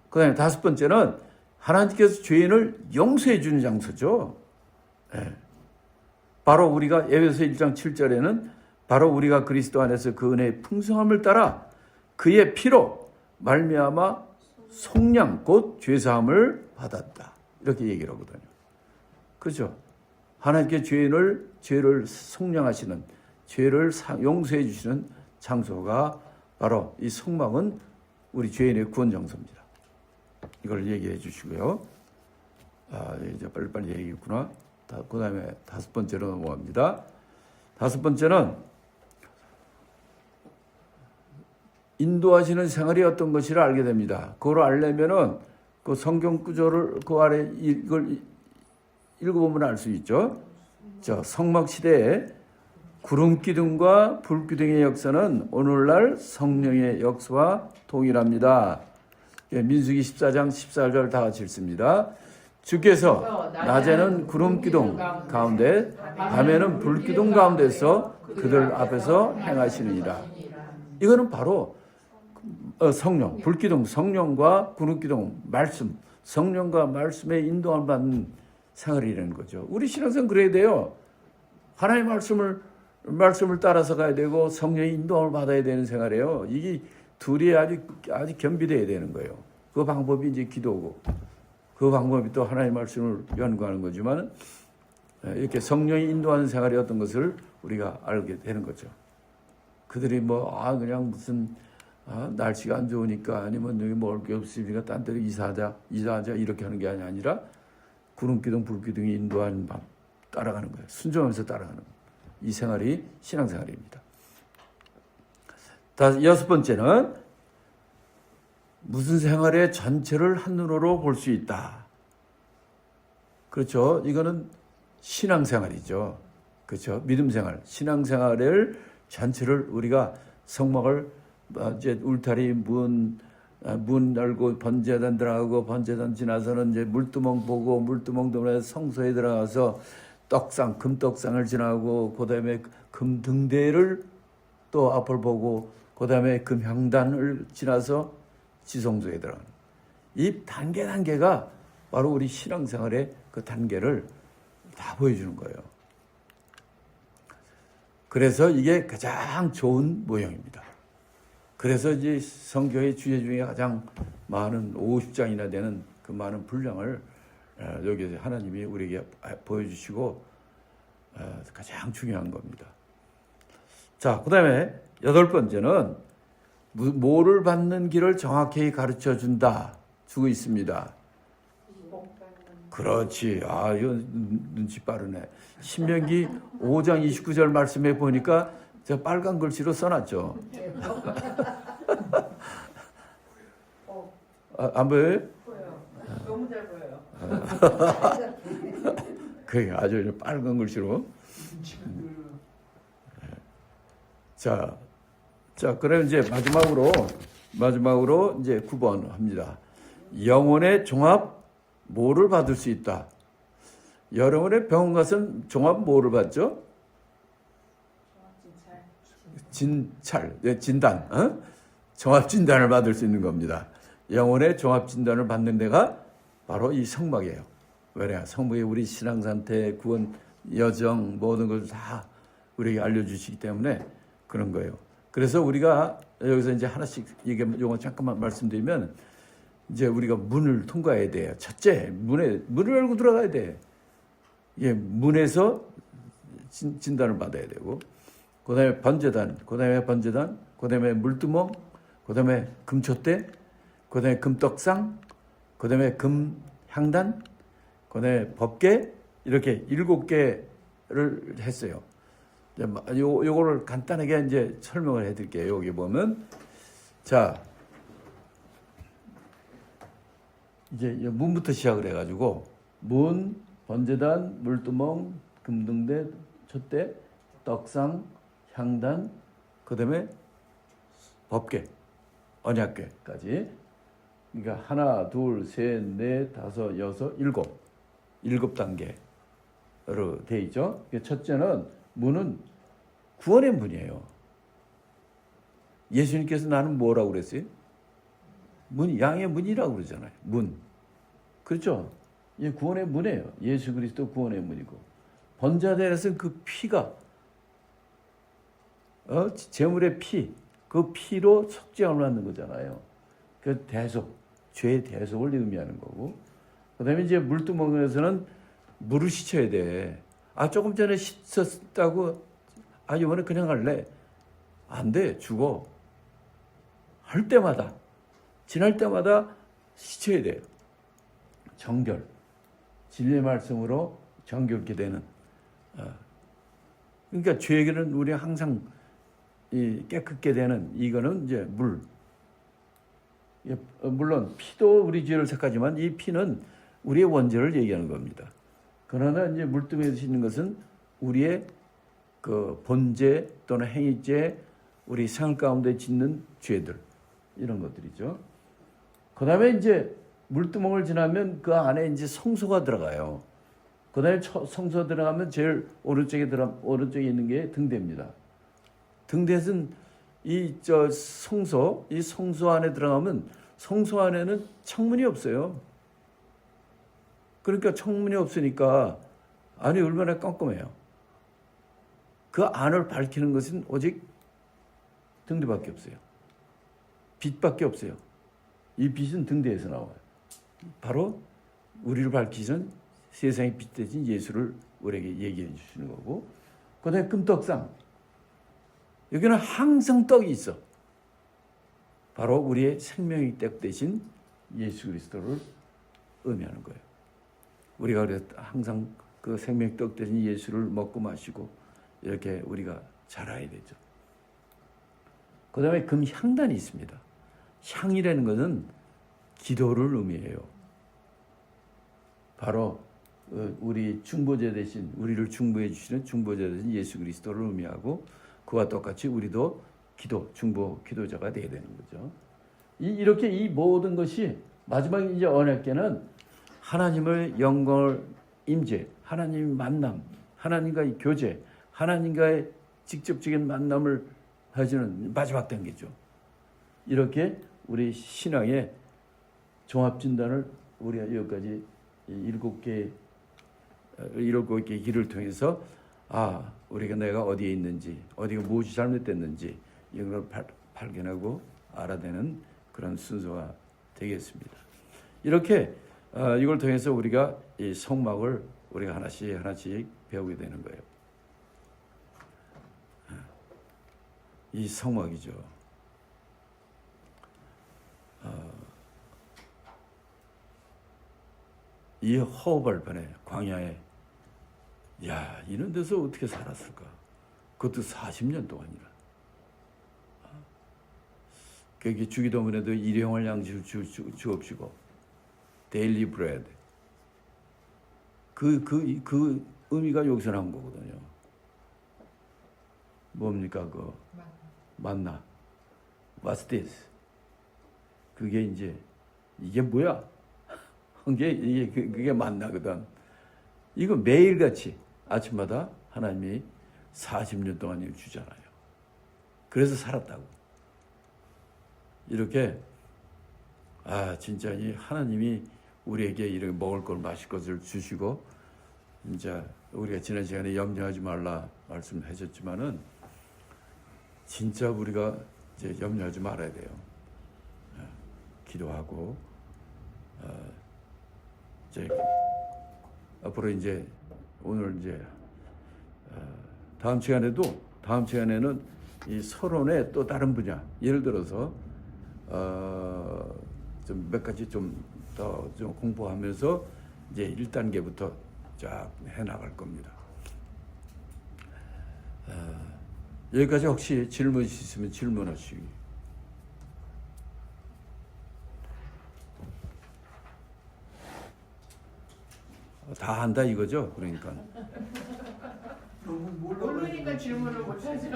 그 다음에 다섯 번째는 하나님께서 죄인을 용서해 주는 장소죠. 바로 우리가 에베소 1장 7절에는 바로 우리가 그리스도 안에서 그 은혜의 풍성함을 따라 그의 피로 말미암아 속량 곧 죄사함을 받았다. 이렇게 얘기를 하거든요. 그렇죠? 하나님께 죄를 속량하시는 죄를 용서해 주시는 장소가 바로 이 성막은 우리 죄인의 구원 장소입니다. 이걸 얘기해 주시고요. 이제 빨리빨리 얘기했구나. 그 다음에 5번째로 넘어갑니다. 5번째는 인도하시는 생활이 어떤 것이라 알게 됩니다. 그걸 알려면은 그 성경 구조를 그 아래 이걸 읽어보면 알 수 있죠. 성막 시대에 구름 기둥과 불 기둥의 역사는 오늘날 성령의 역사와 동일합니다. 민수기 14장 14절 다 같이 읽습니다. 주께서 낮에는 구름 기둥 가운데 밤에는 불 기둥 가운데서 그들 앞에서 행하시느니라. 이거는 바로 성령, 불기둥, 성령과 구름기둥, 말씀, 성령과 말씀의 인도함을 받는 생활이라는 거죠. 우리 신앙생활 그래야 돼요. 하나님의 말씀을 따라서 가야 되고 성령의 인도함을 받아야 되는 생활이에요. 이게 둘이 아주 겸비돼야 되는 거예요. 그 방법이 이제 기도고, 그 방법이 또 하나님의 말씀을 연구하는 거지만 이렇게 성령이 인도하는 생활이 어떤 것을 우리가 알게 되는 거죠. 그들이 그냥 무슨 날씨가 안 좋으니까 아니면 여기 먹을 게 없으니까 딴 데로 이사하자 이렇게 하는 게 아니라 구름기둥 불기둥이 인도하는 밤 따라가는 거예요. 순종하면서 따라가는 거예요. 이 생활이 신앙생활입니다. 6번째는 무슨 생활의 전체를 한눈으로 볼 수 있다. 그렇죠. 이거는 신앙생활이죠. 그렇죠. 믿음생활, 신앙생활을 전체를 우리가 성막을 이제 울타리 문 열고 번제단 들어가고 번제단 지나서는 이제 물두멍 보고 물두멍 들어가서 성소에 들어가서 떡상 금떡상을 지나고 그다음에 금등대를 또 앞을 보고 그다음에 금향단을 지나서 지성소에 들어가는 이 단계가 바로 우리 신앙생활의 그 단계를 다 보여주는 거예요. 그래서 이게 가장 좋은 모형입니다. 그래서 이제 성경의 주제 중에 가장 많은 50장이나 되는 그 많은 분량을 여기 하나님이 우리에게 보여주시고 가장 중요한 겁니다. 자, 그 다음에 8번째는 뭐를 받는 길을 정확히 가르쳐 준다. 주고 있습니다. 그렇지. 이거 눈치 빠르네. 신명기 5장 29절 말씀에 보니까 저 빨간 글씨로 써놨죠. 안 보여요? 보여요. 너무 잘 보여요. 그게 아주 빨간 글씨로. 자, 그럼 이제 마지막으로 이제 9번 합니다. 영혼의 종합 뭐를 받을 수 있다. 여러분의 병원 가서는 종합 뭐를 받죠? 진단, 종합 진단을 받을 수 있는 겁니다. 영혼의 종합 진단을 받는 데가 바로 이 성막이에요. 왜냐? 성막이 우리 신앙 상태, 구원 여정 모든 걸 다 우리에게 알려주시기 때문에 그런 거예요. 그래서 우리가 여기서 이제 하나씩 이거 잠깐만 말씀드리면 이제 우리가 문을 통과해야 돼요. 첫째, 문을 열고 들어가야 돼. 예, 문에서 진단을 받아야 되고, 그 다음에 번제단, 그 다음에 물두멍, 그 다음에 금촛대, 그 다음에 금떡상, 그 다음에 금향단, 그 다음에 법궤, 이렇게 7개를 했어요. 요거를 간단하게 이제 설명을 해 드릴게요. 여기 보면. 자, 이제 문부터 시작을 해가지고, 문, 번제단, 물두멍, 금등대, 촛대, 떡상, 향단, 그 다음에 법궤, 언약궤까지. 그러니까 하나, 둘, 셋, 넷, 다섯, 여섯, 일곱 단계로 돼 있죠. 첫째는 문은 구원의 문이에요. 예수님께서 나는 뭐라고 그랬어요? 양의 문이라고 그러잖아요. 문. 그렇죠? 이 구원의 문이에요. 예수 그리스도 구원의 문이고. 번제단에서는 그 피가 제물의 피, 그 피로 속죄함을 받는 거잖아요. 그 대속, 죄의 대속을 의미하는 거고. 그다음에 이제 물두멍에서는 물을 씻어야 돼. 조금 전에 씻었다고 이번에 그냥 할래? 안 돼, 죽어. 할 때마다, 지날 때마다 씻어야 돼요. 정결. 진리의 말씀으로 정결케 되는. 그러니까 죄에게는 우리 항상 이 깨끗게 되는 이거는 이제 물. 물론 피도 우리 죄를 삭하지만 이 피는 우리의 원죄를 얘기하는 겁니다. 그러나 이제 물두멍에 있는 것은 우리의 그 본죄 또는 행위죄, 우리 생활 가운데 짓는 죄들 이런 것들이죠. 그다음에 이제 물두멍을 지나면 그 안에 이제 성소가 들어가요. 그다음에 성소 들어가면 제일 오른쪽에 있는 게 등대입니다. 등대는 이 성소 안에 들어가면 성소 안에는 창문이 없어요. 그러니까 창문이 없으니까 안이 얼마나 깜깜해요. 그 안을 밝히는 것은 오직 등대밖에 없어요. 빛밖에 없어요. 이 빛은 등대에서 나와요. 바로 우리를 밝히시는 세상의 빛 대신 예수를 우리에게 얘기해 주시는 거고, 그다음에 금떡상. 여기는 항상 떡이 있어. 바로 우리의 생명의 떡 대신 예수 그리스도를 의미하는 거예요. 우리가 그래서 항상 그 생명의 떡 대신 예수를 먹고 마시고 이렇게 우리가 자라야 되죠. 그 다음에 금향단이 있습니다. 향이라는 것은 기도를 의미해요. 바로 우리 중보자 대신 우리를 중보해 주시는 중보자 대신 예수 그리스도를 의미하고, 그와 똑같이 우리도 중보 기도자가 되어야 되는 거죠. 이렇게 이 모든 것이 마지막 이제 언약궤는 하나님의 영광을 임재, 하나님의 만남, 하나님과의 교제, 하나님과의 직접적인 만남을 해주는 마지막 단계죠. 이렇게 우리 신앙의 종합진단을 우리가 여기까지 일곱 개의 길을 통해서 우리가 내가 어디에 있는지, 어디가 무엇이 잘못됐는지 이런 걸 발견하고 알아내는 그런 순서가 되겠습니다. 이렇게 이걸 통해서 우리가 이 성막을 우리가 하나씩 배우게 되는 거예요. 이 성막이죠. 이 허허벌판에 광야에 이런 데서 어떻게 살았을까? 그것도 40년 동안이라. 거기 주기도문에도 일용할 양식을 주옵시고 데일리 브레드. 그 의미가 여기서 나온 거거든요. 뭡니까 그 만나. What's this? 그게 이제 이게 뭐야? 그게 만나거든. 이거 매일같이 아침마다 하나님이 40년 동안 이거 주잖아요. 그래서 살았다고. 이렇게 진짜 이 하나님이 우리에게 이렇게 먹을 걸 마실 것을 주시고, 이제 우리가 지난 시간에 염려하지 말라 말씀하셨지만은 진짜 우리가 이제 염려하지 말아야 돼요. 기도하고 이제 앞으로 이제 오늘 이제 다음 시간에는 이 서론의 또 다른 분야, 예를 들어서 좀 몇 가지 좀 더 좀 공부하면서 이제 1단계부터 쫙 해나갈 겁니다. 여기까지 혹시 질문 있으면 질문하시기. 다 한다 이거죠? 그러니까. 너무 모르니까 질문을 못하죠.